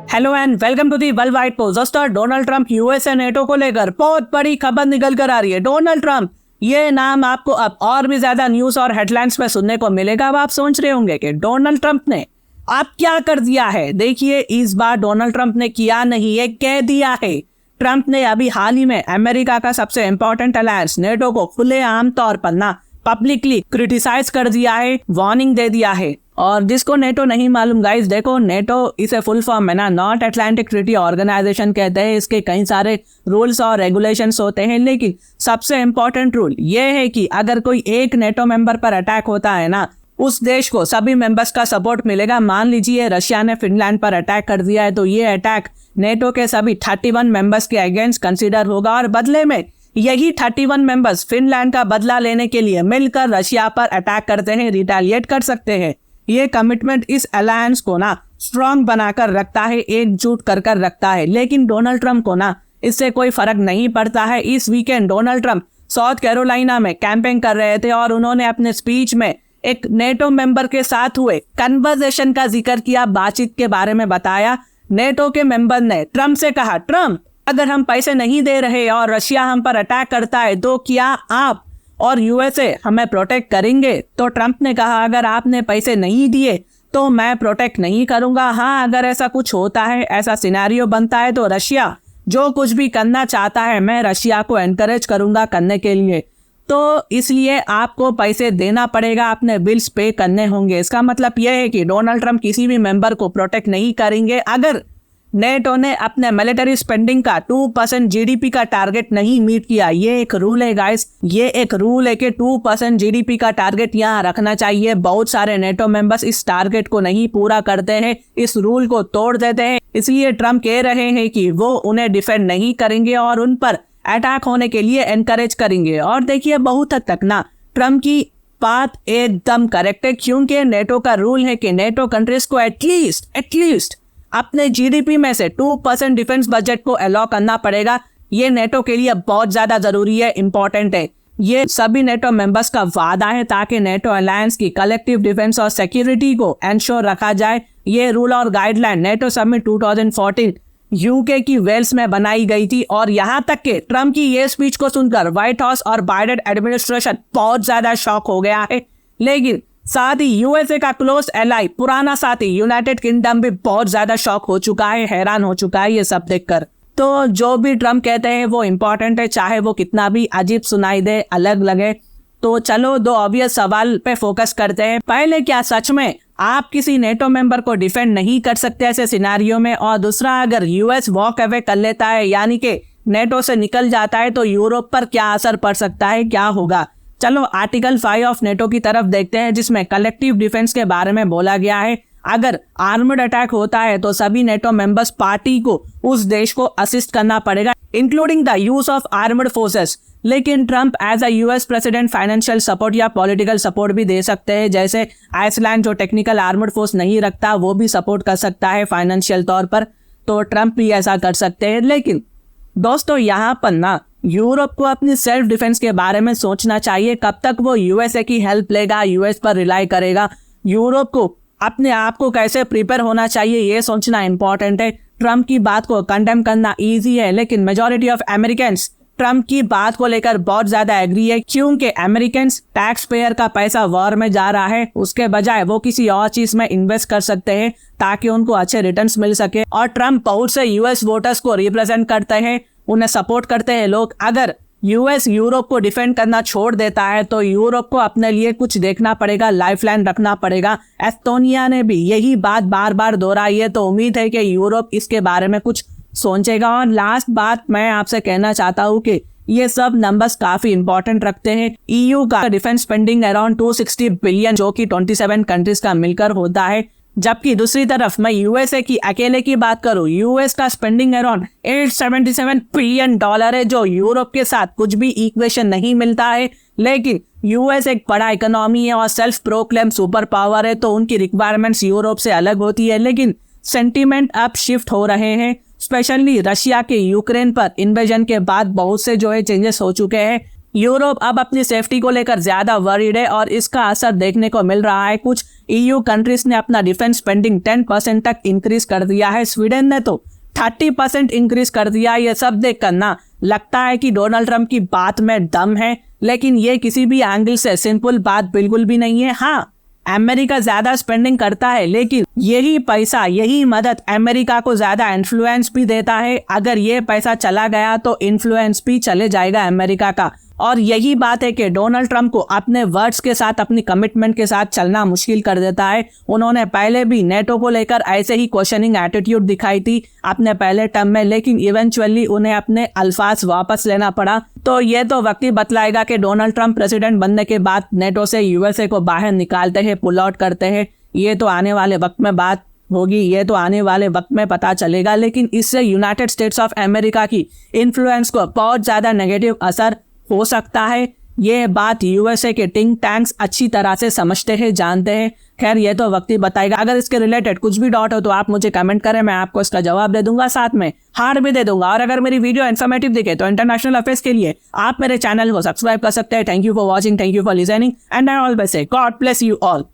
Hello and welcome to the world wide post. दोस्तों, Donald Trump USA NATO को लेकर बहुत बड़ी खबर निकल कर आ रही है। डोनाल्ड ट्रंप, ये नाम आपको अब और भी ज्यादा न्यूज और हेडलाइंस में सुनने को मिलेगा। अब आप सोच रहे होंगे कि डोनाल्ड ट्रंप ने अब क्या कर दिया है। देखिए, इस बार डोनाल्ड ट्रंप ने किया नहीं, ये कह दिया है। ट्रंप ने अभी हाल ही में अमेरिका का सबसे इंपॉर्टेंट अलायंस नेटो को खुलेआम तौर पर ना पब्लिकली क्रिटिसाइज कर दिया है, वार्निंग दे दिया है। और जिसको नेटो नहीं मालूम गाइस, देखो नेटो इसे फुल फॉर्म है ना नॉर्थ अटलांटिक ट्रीटी ऑर्गेनाइजेशन कहते हैं। इसके कई सारे रूल्स और रेगुलेशंस होते हैं, लेकिन सबसे इंपॉर्टेंट रूल ये है कि अगर कोई एक नेटो मेंबर पर अटैक होता है ना, उस देश को सभी मेंबर्स का सपोर्ट मिलेगा। मान लीजिए रशिया ने फिनलैंड पर अटैक कर दिया है, तो ये अटैक नेटो के सभी 31 मेंबर्स के अगेंस्ट कंसिडर होगा और बदले में यही 31 मेंबर्स फिनलैंड का बदला लेने के लिए मिलकर रशिया पर अटैक करते हैं, रिटेलिएट कर सकते हैं। ये कमिटमेंट इस अलायंस को ना स्ट्रांग बनाकर रखता है, एकजुट कर रखता है। लेकिन डोनाल्ड ट्रंप को ना इससे कोई फर्क नहीं पड़ता है। इस weekend Donald Trump south Carolina में कैंपेन कर रहे थे और उन्होंने अपने स्पीच में एक नेटो मेंबर के साथ हुए कन्वर्सेशन का जिक्र किया, बातचीत के बारे में बताया। नेटो के मेंबर ने ट्रंप से कहा, ट्रंप, अगर हम पैसे नहीं दे रहे और रशिया हम पर अटैक करता है तो क्या आप और यूएसए हमें प्रोटेक्ट करेंगे? तो ट्रंप ने कहा, अगर आपने पैसे नहीं दिए तो मैं प्रोटेक्ट नहीं करूंगा। हाँ, अगर ऐसा कुछ होता है, ऐसा सिनेरियो बनता है, तो रशिया जो कुछ भी करना चाहता है मैं रशिया को एनकरेज करूंगा करने के लिए। तो इसलिए आपको पैसे देना पड़ेगा, अपने बिल्स पे करने होंगे। इसका मतलब यह है कि डोनाल्ड ट्रंप किसी भी मेंबर को प्रोटेक्ट नहीं करेंगे अगर नेटो ने अपने मिलिट्री स्पेंडिंग का 2% जीडीपी का टारगेट नहीं मीट किया। ये एक रूल है गाइस, ये एक रूल है कि 2% जीडीपी का टारगेट यहाँ रखना चाहिए। बहुत सारे नेटो मेंबर्स इस टारगेट को नहीं पूरा करते हैं, इस रूल को तोड़ देते हैं। इसलिए ट्रंप कह रहे हैं कि वो उन्हें डिफेंड नहीं करेंगे और उन पर अटैक होने के लिए एनकरेज करेंगे। और देखिए, बहुत हद तक ना ट्रंप की बात एकदम करेक्ट है, क्योंकि नेटो का रूल है कि नेटो कंट्रीज को एटलीस्ट अपने जीडीपी में से 2% डिफेंस बजट को अलाउ करना पड़ेगा। ये नेटो के लिए बहुत ज्यादा जरूरी है, इंपॉर्टेंट है। ये सभी नेटो मेंबर्स का वादा है ताकि नेटो अलायंस की कलेक्टिव डिफेंस और सिक्योरिटी को एंश्योर रखा जाए। ये रूल और गाइडलाइन नेटो समिट 2014 यूके की वेल्स में बनाई गई थी। और यहाँ तक कि ट्रंप की ये स्पीच को सुनकर व्हाइट हाउस और बाइडेन एडमिनिस्ट्रेशन बहुत ज्यादा शॉक हो गया है। लेकिन साथ ही यूएसए का क्लोज एलाई, पुराना साथी यूनाइटेड किंगडम भी बहुत ज्यादा शॉक हो चुका है, हैरान हो चुका है ये सब देखकर। तो जो भी ट्रंप कहते हैं वो इम्पोर्टेंट है, चाहे वो कितना भी अजीब सुनाई दे, अलग लगे। तो चलो दो ऑब्वियस सवाल पे फोकस करते हैं। पहले, क्या सच में आप किसी नेटो मेंबर को डिफेंड नहीं कर सकते ऐसे सिनारियो में? और दूसरा, अगर यूएस वॉक अवे कर लेता है, यानी कि नेटो से निकल जाता है, तो यूरोप पर क्या असर पड़ सकता है, क्या होगा? चलो आर्टिकल 5 ऑफ नेटो की तरफ देखते हैं, जिसमें कलेक्टिव डिफेंस के बारे में बोला गया है। अगर आर्मड अटैक होता है तो सभी नेटो मेंबर्स पार्टी को उस देश को असिस्ट करना पड़ेगा, including the use of armed forces. लेकिन Trump as a US president financial support या पॉलिटिकल सपोर्ट भी दे सकते हैं। जैसे आइसलैंड जो टेक्निकल आर्मड फोर्स नहीं रखता, वो भी सपोर्ट कर सकता है फाइनेंशियल तौर पर। तो ट्रंप भी ऐसा कर सकते हैं। लेकिन दोस्तों, यहाँ पर ना यूरोप को अपनी सेल्फ डिफेंस के बारे में सोचना चाहिए। कब तक वो यूएसए की हेल्प लेगा, यूएस पर रिलाई करेगा? यूरोप को अपने आप को कैसे प्रिपेयर होना चाहिए, ये सोचना इंपॉर्टेंट है। ट्रंप की बात को कंडेम करना इजी है, लेकिन मेजॉरिटी ऑफ अमेरिकन्स ट्रंप की बात को लेकर बहुत ज्यादा एग्री है, क्योंकि अमेरिकन्स टैक्स पेयर का पैसा वॉर में जा रहा है, उसके बजाय वो किसी और चीज में इन्वेस्ट कर सकते हैं ताकि उनको अच्छे रिटर्न्स मिल सके। और ट्रंप बहुत से यूएस वोटर्स को रिप्रेजेंट करते हैं, उन्हें सपोर्ट करते हैं लोग। अगर यूएस यूरोप को डिफेंड करना छोड़ देता है तो यूरोप को अपने लिए कुछ देखना पड़ेगा, लाइफलाइन रखना पड़ेगा। एस्टोनिया ने भी यही बात बार बार दोहराई है, तो उम्मीद है कि यूरोप इसके बारे में कुछ सोचेगा। और लास्ट बात मैं आपसे कहना चाहता हूँ कि ये सब नंबर्स काफी इंपॉर्टेंट रखते हैं। ईयू का डिफेंस स्पेंडिंग अराउंड 260 बिलियन, जो कि 27 कंट्रीज का मिलकर होता है। जबकि दूसरी तरफ मैं यूएसए की अकेले की बात करूं, यूएस का स्पेंडिंग अराउंड $877 बिलियन है, जो यूरोप के साथ कुछ भी इक्वेशन नहीं मिलता है। लेकिन यूएस एक बड़ा इकोनॉमी है और सेल्फ प्रोक्लेम सुपर पावर है, तो उनकी रिक्वायरमेंट्स यूरोप से अलग होती है। लेकिन सेंटीमेंट अब शिफ्ट हो रहे हैं, स्पेशली रशिया के यूक्रेन पर इन्वेजन के बाद बहुत से जो है चेंजेस हो चुके हैं। यूरोप अब अपनी सेफ्टी को लेकर ज्यादा वरीड है और इसका असर देखने को मिल रहा है। कुछ EU कंट्रीज ने अपना डिफेंस स्पेंडिंग 10% तक इंक्रीज कर दिया है। स्वीडन ने तो 30% इंक्रीज कर दिया। ये सब देखकर ना लगता है कि डोनाल्ड ट्रंप की बात में दम है, लेकिन ये किसी भी एंगल से सिंपल बात बिल्कुल भी नहीं है। हाँ, अमेरिका ज्यादा स्पेंडिंग करता है, लेकिन यही पैसा, यही मदद अमेरिका को ज्यादा इन्फ्लुएंस भी देता है। अगर ये पैसा चला गया तो इन्फ्लुएंस भी चले जाएगा अमेरिका का। और यही बात है कि डोनाल्ड ट्रंप को अपने वर्ड्स के साथ, अपनी कमिटमेंट के साथ चलना मुश्किल कर देता है। उन्होंने पहले भी नेटो को लेकर ऐसे ही क्वेश्चनिंग एटीट्यूड दिखाई थी अपने पहले टर्म में, लेकिन इवेंचुअली उन्हें अपने अल्फाज वापस लेना पड़ा। तो ये तो वक्त ही बतलाएगा कि डोनाल्ड ट्रंप प्रेसिडेंट बनने के बाद नेटो से USA को बाहर निकालते हैं, पुल आउट करते हैं। ये तो आने वाले वक्त में बात होगी, ये तो आने वाले वक्त में पता चलेगा। लेकिन इससे यूनाइटेड स्टेट्स ऑफ अमेरिका की इन्फ्लुएंस को बहुत ज्यादा नेगेटिव असर हो सकता है। ये बात USA के थिंक टैंक्स अच्छी तरह से समझते हैं, जानते हैं। खैर, ये तो वक्त ही बताएगा। अगर इसके रिलेटेड कुछ भी डाउट हो तो आप मुझे कमेंट करें, मैं आपको इसका जवाब दे दूंगा, साथ में हार भी दे दूंगा। और अगर मेरी वीडियो इन्फॉर्मेटिव दिखे तो इंटरनेशनल अफेयर्स के लिए आप मेरे चैनल को सब्सक्राइब कर सकते हैं। Thank you for watching, thank you for listening, and I always say God bless you all.